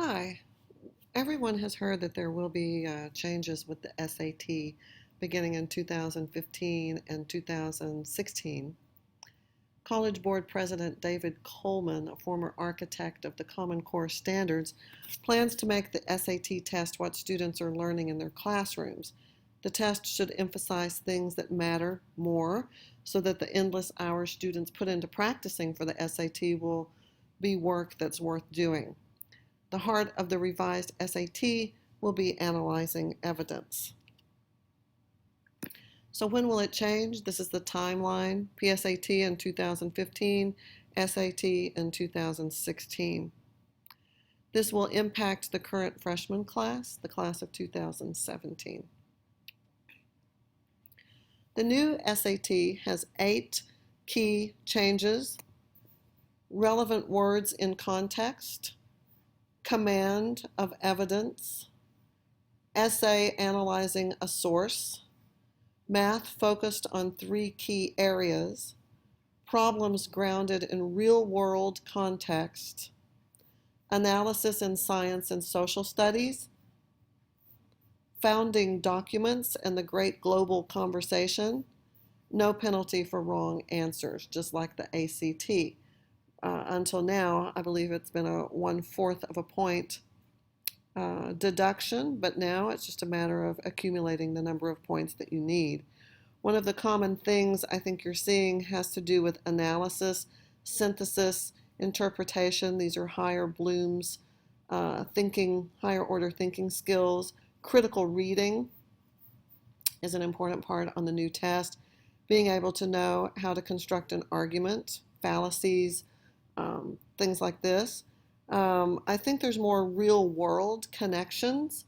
Hi. Everyone has heard that there will be changes with the SAT beginning in 2015 and 2016. College Board President David Coleman, a former architect of the Common Core standards, plans to make the SAT test what students are learning in their classrooms. The test should emphasize things that matter more so that the endless hours students put into practicing for the SAT will be work that's worth doing. The heart of the revised SAT will be analyzing evidence. So when will it change? This is the timeline. PSAT in 2015, SAT in 2016. This will impact the current freshman class, the class of 2017. The new SAT has 8 key changes: relevant words in context, command of evidence, essay analyzing a source, math focused on 3 key areas, problems grounded in real-world context, analysis in science and social studies, founding documents and the great global conversation, no penalty for wrong answers, just like the ACT. Until now, I believe it's been a 1/4 of a point deduction, but now it's just a matter of accumulating the number of points that you need. One of the common things I think you're seeing has to do with analysis, synthesis, interpretation. These are higher Bloom's thinking, higher order thinking skills. Critical reading is an important part on the new test. Being able to know how to construct an argument, fallacies, things like this. I think there's more real world connections,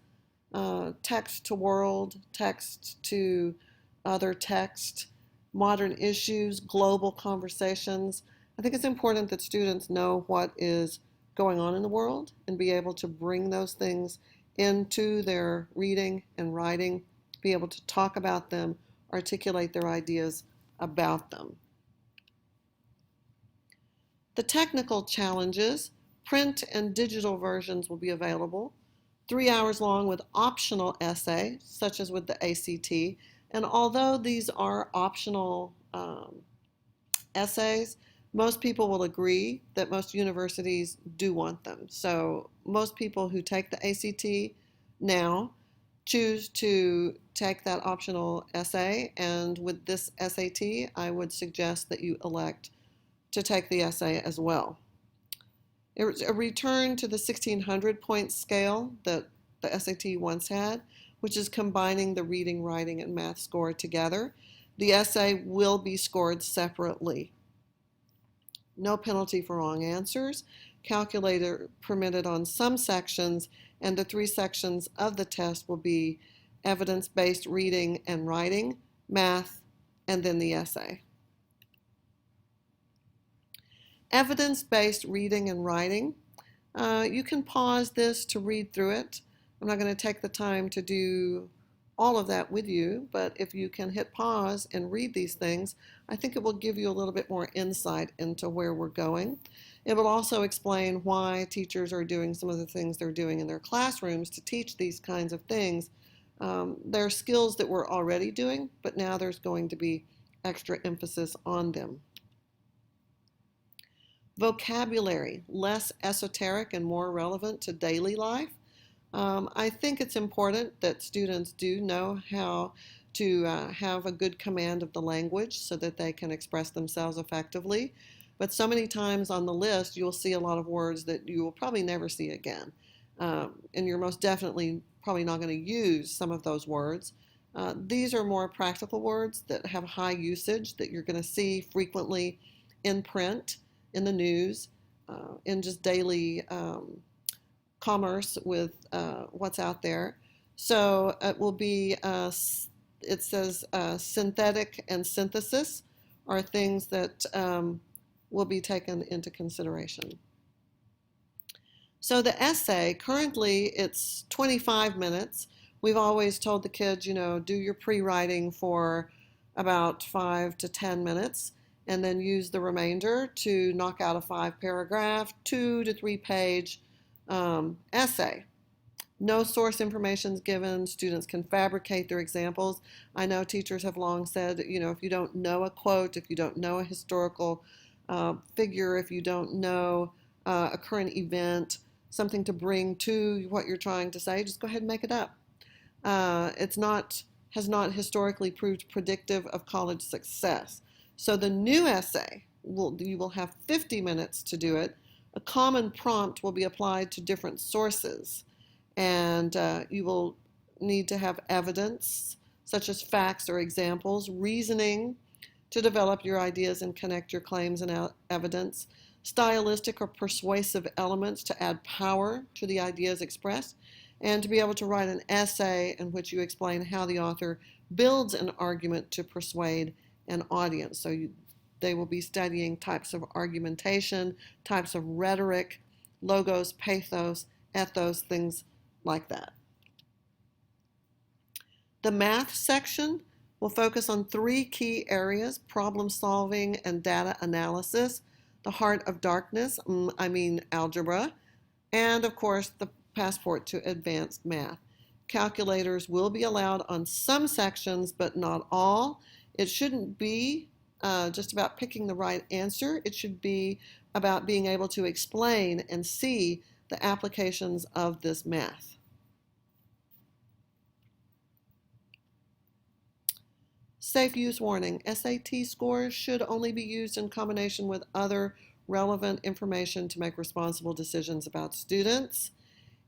text to world, text to other text, modern issues, global conversations. I think it's important that students know what is going on in the world and be able to bring those things into their reading and writing, be able to talk about them, articulate their ideas about them. The technical challenges: print and digital versions will be available, 3 hours long with optional essay, such as with the ACT. And although these are optional essays, most people will agree that most universities do want them. So most people who take the ACT now choose to take that optional essay. And with this SAT, I would suggest that you elect to take the essay as well. It's a return to the 1600 point scale that the SAT once had, which is combining the reading, writing, and math score together. The essay will be scored separately. No penalty for wrong answers. Calculator permitted on some sections, and the 3 sections of the test will be evidence-based reading and writing, math, and then the essay. Evidence-based reading and writing. You can pause this to read through it. I'm not going to take the time to do all of that with you, but if you can hit pause and read these things, I think it will give you a little bit more insight into where we're going. It will also explain why teachers are doing some of the things they're doing in their classrooms to teach these kinds of things. They're skills that we're already doing, but now there's going to be extra emphasis on them. Vocabulary, less esoteric and more relevant to daily life. I think it's important that students do know how to have a good command of the language so that they can express themselves effectively. But so many times on the list, you'll see a lot of words that you will probably never see again. And you're most definitely probably not going to use some of those words. These are more practical words that have high usage that you're going to see frequently in print, in the news, in just daily commerce with what's out there. So it will be, it says synthetic and synthesis are things that will be taken into consideration. So the essay, currently it's 25 minutes. We've always told the kids, do your pre-writing for about 5 to 10 minutes and then use the remainder to knock out a 5-paragraph, 2 to 3 page Essay. No source information is given. Students can fabricate their examples. I know teachers have long said, if you don't know a quote, if you don't know a historical figure, if you don't know a current event, something to bring to what you're trying to say, just go ahead and make it up. Has not historically proved predictive of college success. So the new essay, you will have 50 minutes to do it. A common prompt will be applied to different sources, and you will need to have evidence, such as facts or examples, reasoning to develop your ideas and connect your claims and evidence, stylistic or persuasive elements to add power to the ideas expressed, and to be able to write an essay in which you explain how the author builds an argument to persuade an audience. So they will be studying types of argumentation, types of rhetoric, logos, pathos, ethos, things like that. The math section will focus on 3 key areas: problem solving and data analysis, the heart of darkness, algebra, and of course the passport to advanced math. Calculators will be allowed on some sections, but not all. It shouldn't be just about picking the right answer. It should be about being able to explain and see the applications of this math. Safe use warning. SAT scores should only be used in combination with other relevant information to make responsible decisions about students.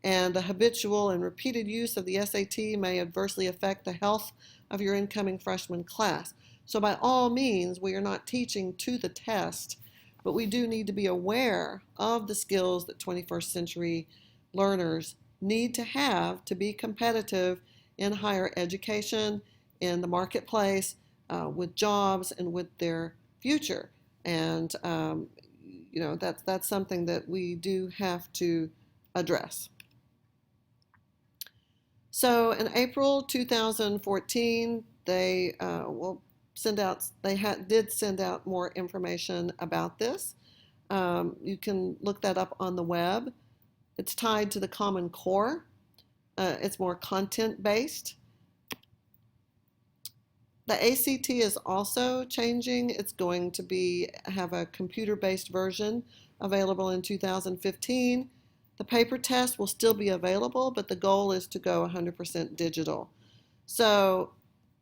And the habitual and repeated use of the SAT may adversely affect the health of your incoming freshman class. So by all means, we are not teaching to the test, but we do need to be aware of the skills that 21st century learners need to have to be competitive in higher education, in the marketplace, with jobs, and with their future. And that's something that we do have to address. So in April 2014, they did send out more information about this. You can look that up on the web. It's tied to the Common Core. It's more content-based. The ACT is also changing. It's going to have a computer-based version available in 2015. The paper test will still be available, but the goal is to go 100% digital. So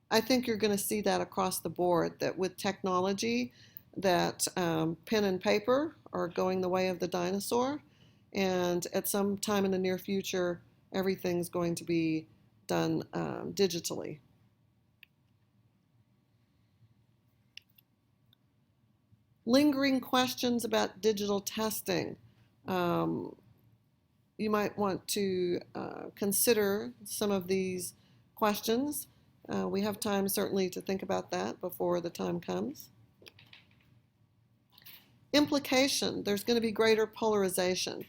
I think you're going to see that across the board, that with technology, that pen and paper are going the way of the dinosaur, and at some time in the near future, everything's going to be done digitally. Lingering questions about digital testing. You might want to consider some of these questions. We have time certainly to think about that before the time comes. Implication, there's going to be greater polarization.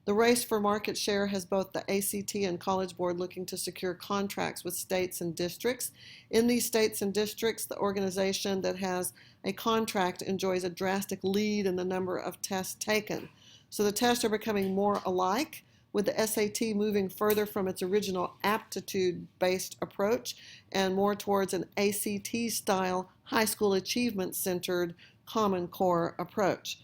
The race for market share has both the ACT and College Board looking to secure contracts with states and districts. In these states and districts, the organization that has a contract enjoys a drastic lead in the number of tests taken. So the tests are becoming more alike, with the SAT moving further from its original aptitude-based approach and more towards an ACT-style high school achievement-centered Common Core approach.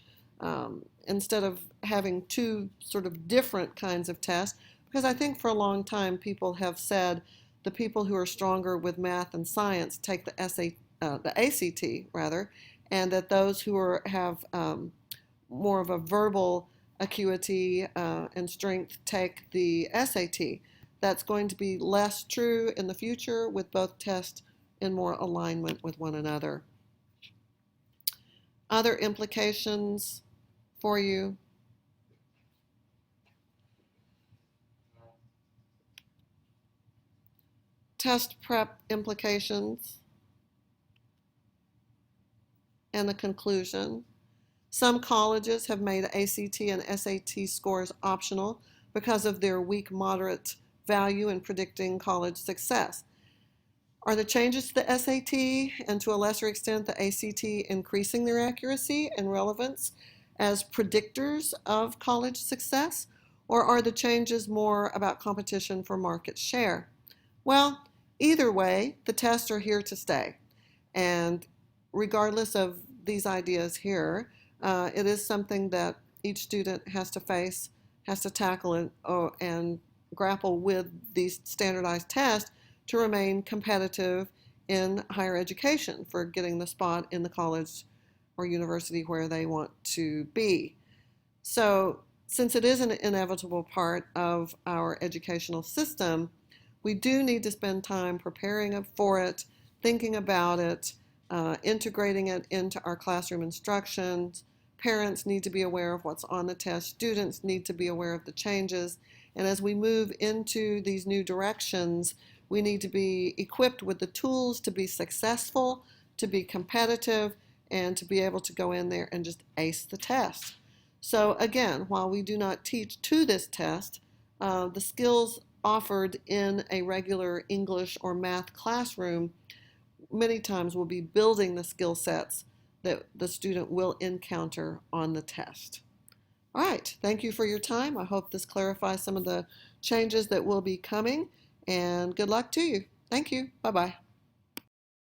Instead of having 2 sort of different kinds of tests, because I think for a long time people have said the people who are stronger with math and science take the ACT rather, and that those who have more of a verbal acuity and strength take the SAT. That's going to be less true in the future, with both tests in more alignment with one another. Other implications for you. Test prep implications and the conclusion. Some colleges have made ACT and SAT scores optional because of their weak moderate value in predicting college success. Are the changes to the SAT and to a lesser extent the ACT increasing their accuracy and relevance as predictors of college success? Or are the changes more about competition for market share? Well, either way, the tests are here to stay. And regardless of these ideas here, it is something that each student has to face, has to tackle and grapple with these standardized tests to remain competitive in higher education for getting the spot in the college or university where they want to be. So, since it is an inevitable part of our educational system, we do need to spend time preparing for it, thinking about it, integrating it into our classroom instructions. Parents need to be aware of what's on the test. Students need to be aware of the changes. And as we move into these new directions, we need to be equipped with the tools to be successful, to be competitive, and to be able to go in there and just ace the test. So again, while we do not teach to this test, the skills offered in a regular English or math classroom many times will be building the skill sets that the student will encounter on the test. All right, thank you for your time. I hope this clarifies some of the changes that will be coming, and good luck to you. Thank you. Bye-bye.